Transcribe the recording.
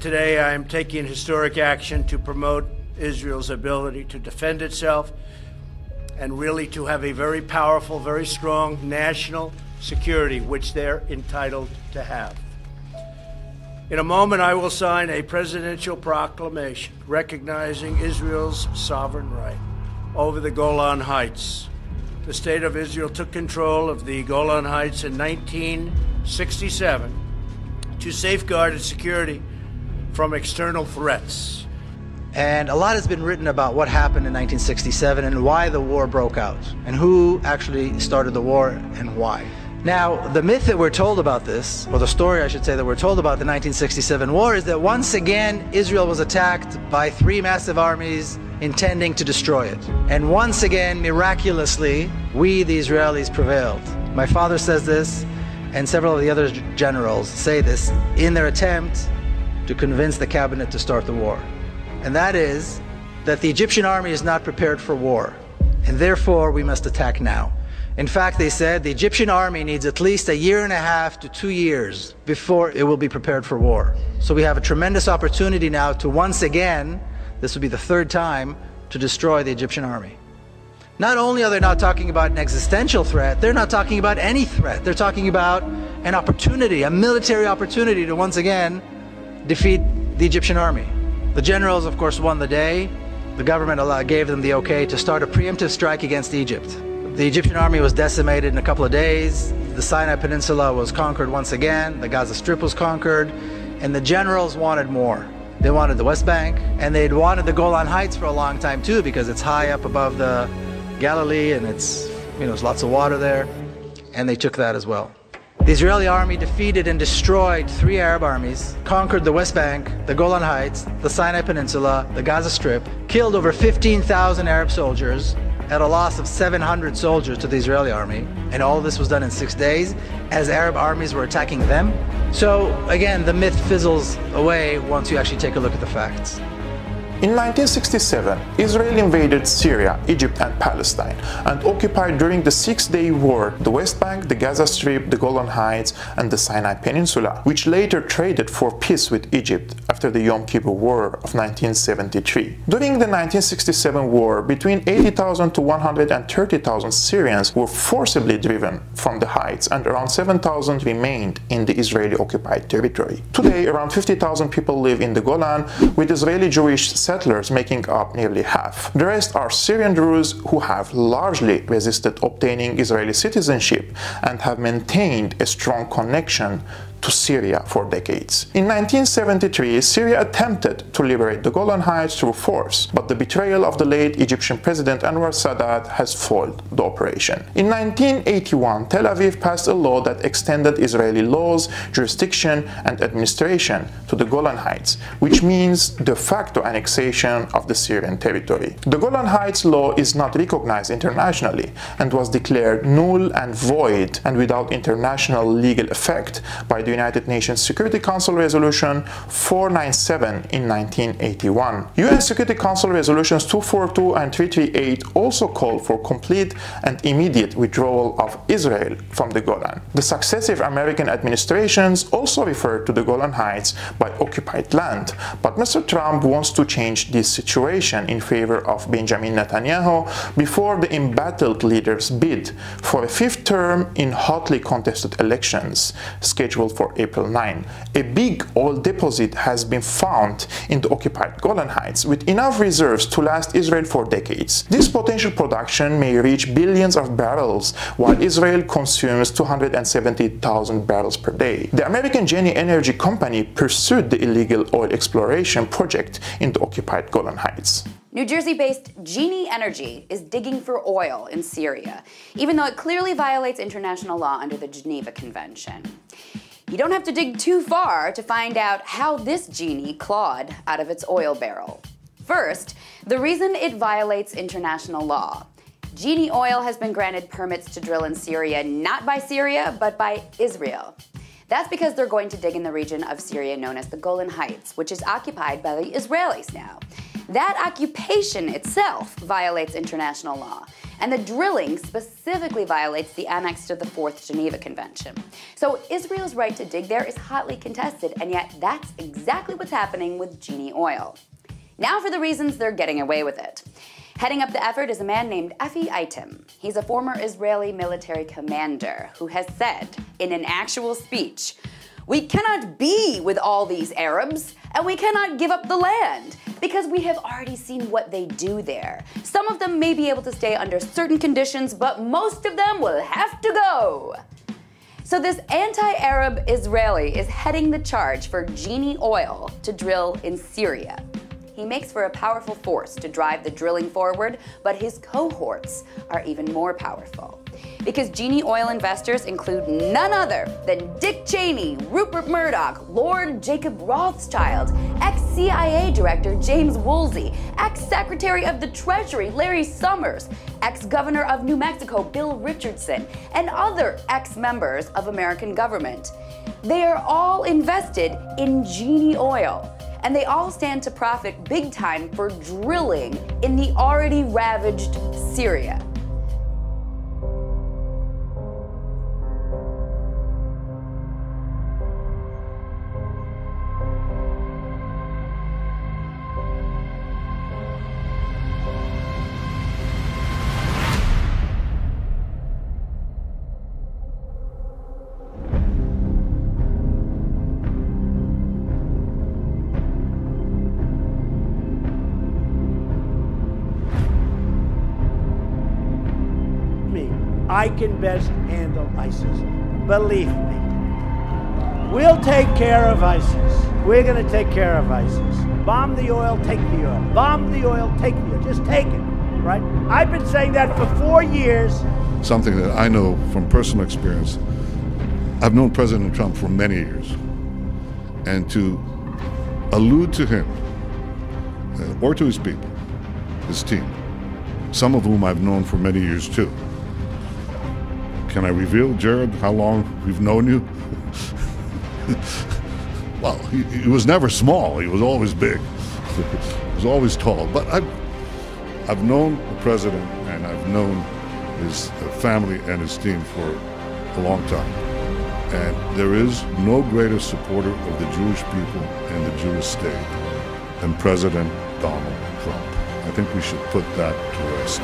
Today, I am taking historic action to promote Israel's ability to defend itself and really to have a very powerful, very strong national security, which they're entitled to have. In a moment, I will sign a presidential proclamation recognizing Israel's sovereign right over the Golan Heights. The state of Israel took control of the Golan Heights in 1967 to safeguard its security from external threats. And a lot has been written about what happened in 1967 and why the war broke out, and who actually started the war and why. Now, the myth that we're told about this, or the story I should say that we're told about the 1967 war, is that once again Israel was attacked by three massive armies intending to destroy it. And once again, miraculously, we, the Israelis, prevailed. My father says this, and several of the other generals say this in their attempt to convince the cabinet to start the war. And that is that the Egyptian army is not prepared for war, and therefore we must attack now. In fact, they said the Egyptian army needs at least 1.5 to 2 years before it will be prepared for war. So we have a tremendous opportunity now to once again, this will be the third time, to destroy the Egyptian army. Not only are they not talking about an existential threat, they're not talking about any threat. They're talking about an opportunity, a military opportunity to once again defeat the Egyptian army. The generals, of course, won the day. The government gave them the okay to start a preemptive strike against Egypt. The Egyptian army was decimated in a couple of days. The Sinai Peninsula was conquered once again. The Gaza Strip was conquered. And the generals wanted more. They wanted the West Bank, and they'd wanted the Golan Heights for a long time too, because it's high up above the Galilee and there's lots of water there. And they took that as well. The Israeli army defeated and destroyed 3 Arab armies, conquered the West Bank, the Golan Heights, the Sinai Peninsula, the Gaza Strip, killed over 15,000 Arab soldiers at a loss of 700 soldiers to the Israeli army. And all of this was done in 6 days as Arab armies were attacking them. So again, the myth fizzles away once you actually take a look at the facts. In 1967, Israel invaded Syria, Egypt and Palestine and occupied during the Six-Day War the West Bank, the Gaza Strip, the Golan Heights and the Sinai Peninsula, which later traded for peace with Egypt after the Yom Kippur War of 1973. During the 1967 war, between 80,000 to 130,000 Syrians were forcibly driven from the heights and around 7,000 remained in the Israeli-occupied territory. Today, around 50,000 people live in the Golan, with Israeli Jewish settlers making up nearly half. The rest are Syrian Druze who have largely resisted obtaining Israeli citizenship and have maintained a strong connection to Syria for decades. In 1973, Syria attempted to liberate the Golan Heights through force, but the betrayal of the late Egyptian President Anwar Sadat has foiled the operation. In 1981, Tel Aviv passed a law that extended Israeli laws, jurisdiction, and administration to the Golan Heights, which means de facto annexation of the Syrian territory. The Golan Heights law is not recognized internationally and was declared null and void and without international legal effect by the United Nations Security Council Resolution 497 in 1981. UN Security Council Resolutions 242 and 338 also called for complete and immediate withdrawal of Israel from the Golan. The successive American administrations also referred to the Golan Heights by occupied land, but Mr. Trump wants to change this situation in favor of Benjamin Netanyahu before the embattled leaders bid for a 5th term in hotly contested elections scheduled for April 9. A big oil deposit has been found in the occupied Golan Heights with enough reserves to last Israel for decades. This potential production may reach billions of barrels while Israel consumes 270,000 barrels per day. The American Genie Energy Company pursued the illegal oil exploration project in the occupied Golan Heights. New Jersey-based Genie Energy is digging for oil in Syria, even though it clearly violates international law under the Geneva Convention. You don't have to dig too far to find out how this genie clawed out of its oil barrel. First, the reason it violates international law. Genie Oil has been granted permits to drill in Syria not by Syria, but by Israel. That's because they're going to dig in the region of Syria known as the Golan Heights, which is occupied by the Israelis now. That occupation itself violates international law, and the drilling specifically violates the Annex to the Fourth Geneva Convention. So Israel's right to dig there is hotly contested, and yet that's exactly what's happening with Genie Oil. Now for the reasons they're getting away with it. Heading up the effort is a man named Efi Eitem. He's a former Israeli military commander who has said in an actual speech, "We cannot be with all these Arabs, and we cannot give up the land, because we have already seen what they do there. Some of them may be able to stay under certain conditions, but most of them will have to go." So this anti-Arab Israeli is heading the charge for Genie Oil to drill in Syria. He makes for a powerful force to drive the drilling forward, but his cohorts are even more powerful. Because Genie Oil investors include none other than Dick Cheney, Rupert Murdoch, Lord Jacob Rothschild, ex-CIA Director James Woolsey, ex-Secretary of the Treasury Larry Summers, ex-Governor of New Mexico Bill Richardson, and other ex-members of American government. They are all invested in Genie Oil, and they all stand to profit big time for drilling in the already ravaged Syria. I can best handle ISIS. Believe me. We'll take care of ISIS. We're going to take care of ISIS. Bomb the oil, take the oil. Bomb the oil, take the oil. Just take it, right? I've been saying that for 4 years. Something that I know from personal experience. I've known President Trump for many years. And to allude to him, or to his people, his team, some of whom I've known for many years too. Can I reveal, Jared, how long we've known you? Well, he was never small. He was always big. He was always tall. But I've known the president, and I've known his family and his team for a long time. And there is no greater supporter of the Jewish people and the Jewish state than President Donald Trump. I think we should put that to rest.